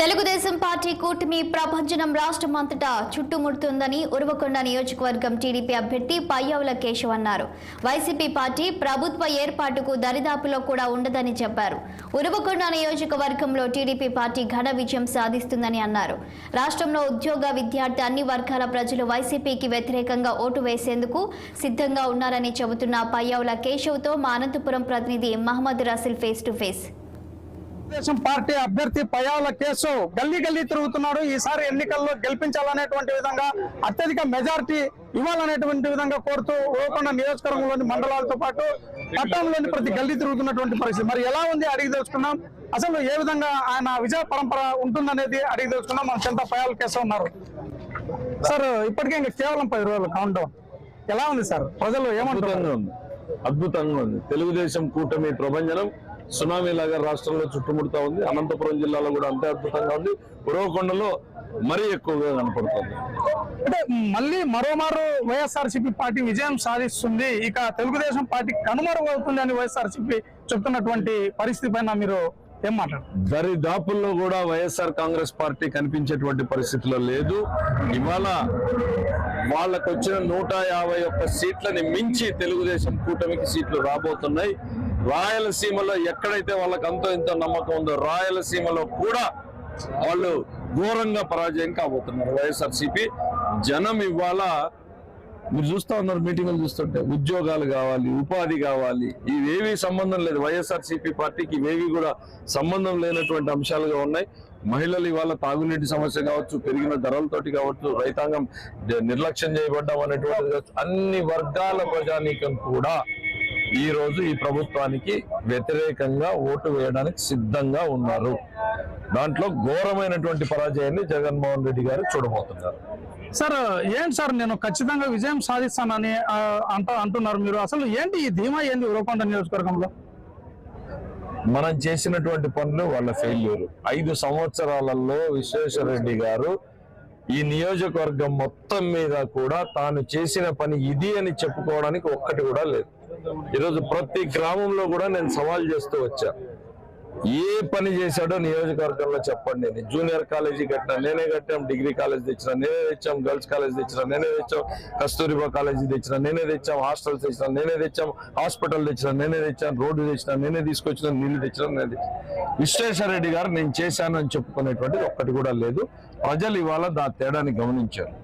Telugu Desam party కూటమి ప్రపంచం రాష్ట్రమంతటా చుట్టుముడుతుందని ఉరవకొండ నియోజకవర్గం టీడీపీ అభ్యర్థి పయ్యావుల కేశవ్ అన్నారు. వైసీపీ పార్టీ ప్రభుత్వ ఏర్పాటుకు దరిదాపులో కూడా ఉండదని చెప్పారు. ఉరవకొండ నియోజకవర్గంలో టీడీపీ పార్టీ ఘన విజయం సాధిస్తుందని అన్నారు. రాష్ట్రంలో ఉద్యోగ, విద్యార్థి అన్ని వర్గాల ప్రజలు వైసీపీకి వ్యతిరేకంగా ఓటు వేసేందుకు సిద్ధంగా ఉన్నారని చెబుతున్న పయ్యావుల కేశవ్తో మా అనంతపురం ప్రతినిధి Mohammed Raseel face to face. Telugu Desam party అభ్యర్థి పయ్యావుల కేశవ్ గల్లీ తిరుగుతున్నాడు. ఈసారి ఎన్నికల్లో గెలిపించాలనేటువంటి విధంగా అత్యధిక మెజారిటీ ఇవ్వాలనేటువంటి విధంగా కోరుతూ ఉరవకొండ నియోజకవర్గంలోని మండలాలతో పాటు పట్టణంలోని ప్రతి గల్లీ తిరుగుతున్నటువంటి పరిస్థితి. మరి ఎలా ఉంది అడిగి తెలుసుకున్నాం. అసలు ఏ విధంగా ఆయన విజయ పరంపర ఉంటుందనేది అడిగి తెలుసుకున్నాం. మన చెంత పయ్యావుల కేశవ్ ఉన్నారు. సార్, ఇప్పటికే ఇంకా కేవలం 10 రోజులు కౌంట్ డౌన్. ఎలా ఉంది సార్? ప్రజలు ఏమంటున్నారు? అద్భుతంగా ఉంది. తెలుగుదేశం కూటమి ప్రభంజనం సునామీ లాగా రాష్ట్రంలో చుట్టుముడుతా ఉంది. అనంతపురం జిల్లాలో కూడా అంతే అద్భుతంగా ఉంది. ఉరవకొండలో మరీ ఎక్కువగా కనపడుతుంది. అంటే మళ్ళీ మరోమారు వైఎస్ఆర్సీపీ పార్టీ విజయం సాధిస్తుంది, ఇక తెలుగుదేశం పార్టీ కనుమరుగవుతుంది అని వైఎస్ఆర్సీపీ చెప్తున్నటువంటి పరిస్థితి పైన మీరు ఏం మాట్లాడారు? దరిదాపుల్లో కూడా వైఎస్ఆర్ కాంగ్రెస్ పార్టీ కనిపించేటువంటి పరిస్థితిలో లేదు. ఇవాళ వాళ్ళకు వచ్చిన 151 సీట్లని మించి తెలుగుదేశం కూటమికి సీట్లు రాబోతున్నాయి. రాయలసీమలో ఎక్కడైతే వాళ్ళకి అంతో ఇంతో నమ్మకం ఉందో రాయలసీమలో కూడా వాళ్ళు ఘోరంగా పరాజయం కాబోతున్నారు. వైఎస్ఆర్సీపీ జనం ఇవాళ మీరు చూస్తా ఉన్నారు, మీటింగులు చూస్తుంటే ఉద్యోగాలు కావాలి, ఉపాధి కావాలి, ఇవేవి సంబంధం లేదు. వైఎస్ఆర్సీపీ పార్టీకి ఇవేవి కూడా సంబంధం లేనటువంటి అంశాలుగా ఉన్నాయి. మహిళలు ఇవాళ తాగునీటి సమస్య కావచ్చు, పెరిగిన ధరలతోటి కావచ్చు, రైతాంగం నిర్లక్ష్యం చేయబడ్డం అనేటువంటిది కావచ్చు, అన్ని వర్గాల ప్రజానీకం కూడా ఈ రోజు ఈ ప్రభుత్వానికి వ్యతిరేకంగా ఓటు వేయడానికి సిద్ధంగా ఉన్నారు. దాంట్లో ఘోరమైనటువంటి పరాజయాన్ని జగన్మోహన్ రెడ్డి గారు చూడబోతున్నారు. సార్, ఏంటి సార్, నేను ఖచ్చితంగా విజయం సాధిస్తానని అంటున్నారు మీరు. అసలు ఏంటి ఈ ధీమా ఏంటి ఉరవకొండ నియోజకవర్గంలో? మనం చేసినటువంటి పనులు వాళ్ళ ఫెయిల్యూర్. 5 సంవత్సరాలలో విశ్వేశ్వరరెడ్డి గారు ఈ నియోజకవర్గం మొత్తం మీద కూడా తాను చేసిన పని ఇది అని చెప్పుకోవడానికి ఒక్కటి కూడా లేదు. ఈరోజు ప్రతి గ్రామంలో కూడా నేను సవాల్ చేస్తూ వచ్చా, ఏ పని చేశాడో నియోజకవర్గంలో చెప్పండి. నేను జూనియర్ కాలేజీ కట్టినా నేనే కట్టాం, డిగ్రీ కాలేజ్ తెచ్చినా నేనే తెచ్చాం, గర్ల్స్ కాలేజ్ తెచ్చినా నేనే తెచ్చాం, కస్తూరిబా కాలేజీ తెచ్చినా నేనే తెచ్చాం, హాస్టల్స్ తెచ్చినా నేనే తెచ్చాం, హాస్పిటల్ తెచ్చినా నేనే తెచ్చాను, రోడ్డు తెచ్చినా నేనే తీసుకొచ్చిన, నీళ్లు తెచ్చినా నేనే తెచ్చాను. విశ్వేశ్వరరెడ్డి గారు నేను చేశాను అని చెప్పుకునేటువంటిది ఒక్కటి కూడా లేదు. ప్రజలు ఇవాళ దా తేడాన్ని గమనించారు.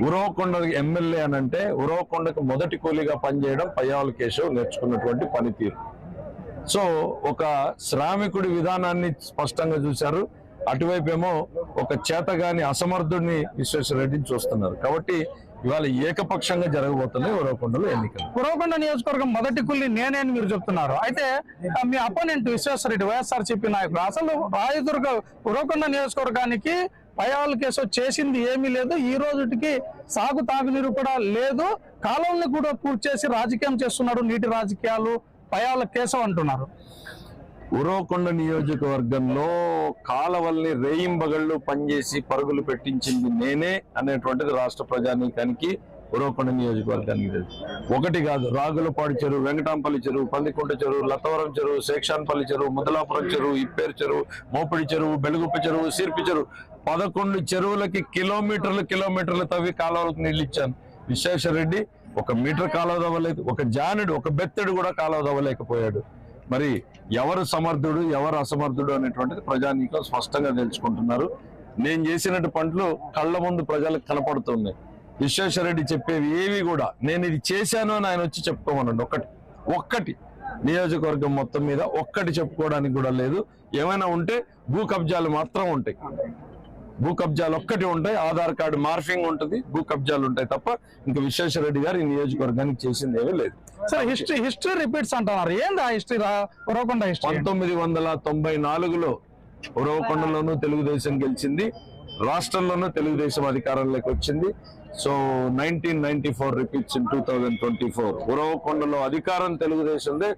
ఉరవకొండ ఎమ్మెల్యే అనంటే ఉరవకొండకు మొదటి కూలీగా పనిచేయడం పయ్యావుల కేశవ్ నేర్చుకున్నటువంటి పనితీరు. సో ఒక శ్రామికుడి విధానాన్ని స్పష్టంగా చూశారు. అటువైపు ఏమో ఒక చేతగాని అసమర్థుడిని విశ్వేశ్వరరెడ్డిని చూస్తున్నారు. కాబట్టి ఇవాళ ఏకపక్షంగా జరగబోతున్నాయి ఉరవకొండలో ఎన్నికలు. ఉరవకొండ నియోజకవర్గం మొదటి కూలీ నేనే అని మీరు చెప్తున్నారు. అయితే మీ అపోనెంట్ విశ్వేశ్వరరెడ్డి వైఎస్ఆర్సీపీ నాయకుడు. అసలు రాయదుర్గ ఉరవకొండ నియోజకవర్గానికి పయ్యావుల కేశవ్ చేసింది ఏమీ లేదు. ఈ రోజుకి సాగు తాగునీరు కూడా లేదు. కాలువల్ని కూడా పూర్తి చేసి రాజకీయం చేస్తున్నాడు, నీటి రాజకీయాలు పయ్యావుల కేశవ్ అంటున్నారు. ఉరవకొండ నియోజకవర్గంలో కాలవల్ని రేయింబగళ్ళు పనిచేసి పరుగులు పెట్టించింది నేనే అనేటువంటిది రాష్ట్ర ప్రజానీకానికి ఉరవకొండ నియోజకవర్గానికి తెలుసు. ఒకటి కాదు, రాగులపాడు చెరువు, వెంకటాంపల్లి చెరువు, పందికుంట చెరువు, లతవరం చెరువు, శేక్షాన్పల్లి చెరువు, ముదలాపురం చెరువు, ఇప్పేరు చెరువు, మోపిడి చెరువు, బెలుగుప్ప చెరువు, సిర్పి చెరువు, 11 చెరువులకి కిలోమీటర్లు తవ్వి కాలువలకు నీళ్ళు ఇచ్చాను. విశ్వేశ్వరరెడ్డి 1 మీటర్ కాలువ తవ్వలేదు, ఒక జానుడు, ఒక బెత్తడు కూడా కాలువ తవ్వలేకపోయాడు. మరి ఎవరు సమర్థుడు, ఎవరు అసమర్థుడు అనేటువంటిది ప్రజానీకం స్పష్టంగా తెలుసుకుంటున్నారు. నేను చేసినట్టు పనులు కళ్ళ ముందు ప్రజలకు కనపడుతున్నాయి. విశ్వేశ్వరరెడ్డి చెప్పేవి ఏవి కూడా నేను ఇది చేశాను అని ఆయన వచ్చి చెప్పుకోమన్నాడు. ఒక్కటి నియోజకవర్గం మొత్తం మీద ఒక్కటి చెప్పుకోవడానికి కూడా లేదు. ఏమైనా ఉంటే భూ కబ్జాలు మాత్రం ఉంటాయి. భూ కబ్జాలు ఒక్కటి ఉంటాయి, ఆధార్ కార్డు మార్ఫింగ్ ఉంటుంది, భూ కబ్జాలు ఉంటాయి తప్ప ఇంకా విశ్వేశ్వరరెడ్డి గారు ఈ నియోజకవర్గానికి చేసింది ఏమీ లేదు. సార్, హిస్టరీ రిపీట్స్ అంటున్నారు. ఏంది ఆ హిస్టరీ? ఉరవకొండ హిస్టరీ 1994లో ఉరవకొండలోనూ తెలుగుదేశం గెలిచింది, రాష్ట్రంలోనూ తెలుగుదేశం అధికారంలోకి వచ్చింది. So 1994 repeats in 2024. ఉరవకొండలో అధికారం తెలుగుదేశందే,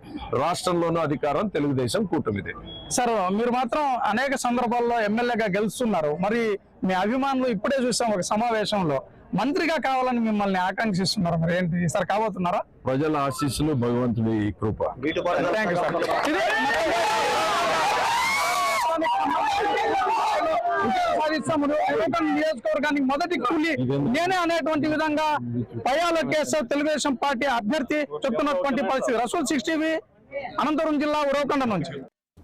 రాష్ట్రంలోనూ అధికారం తెలుగుదేశం కూటమిదే. సార్, మీరు మాత్రం అనేక సందర్భాల్లో ఎమ్మెల్యేగా గెలుస్తున్నారు. మరి మీ అభిమానులు ఇప్పుడే చూసాం ఒక సమావేశంలో మంత్రిగా కావాలని మిమ్మల్ని ఆకాంక్షిస్తున్నారు. మరి ఏంటి, ఈసారి కాబోతున్నారా? ప్రజల ఆశీస్సులు, భగవంతుడి కృప. Thank you sir. సాధిస్తాము, ఉరవకొండ నియోజకవర్గానికి మొదటి కూలి నేనే అనేటువంటి విధంగా పయ్యావుల కేశవ్ తెలుగుదేశం పార్టీ అభ్యర్థి చెప్తున్నటువంటి పరిస్థితి. రసూల్ 6 టీవీ, అనంతపురం జిల్లా ఉరవకొండ నుంచి.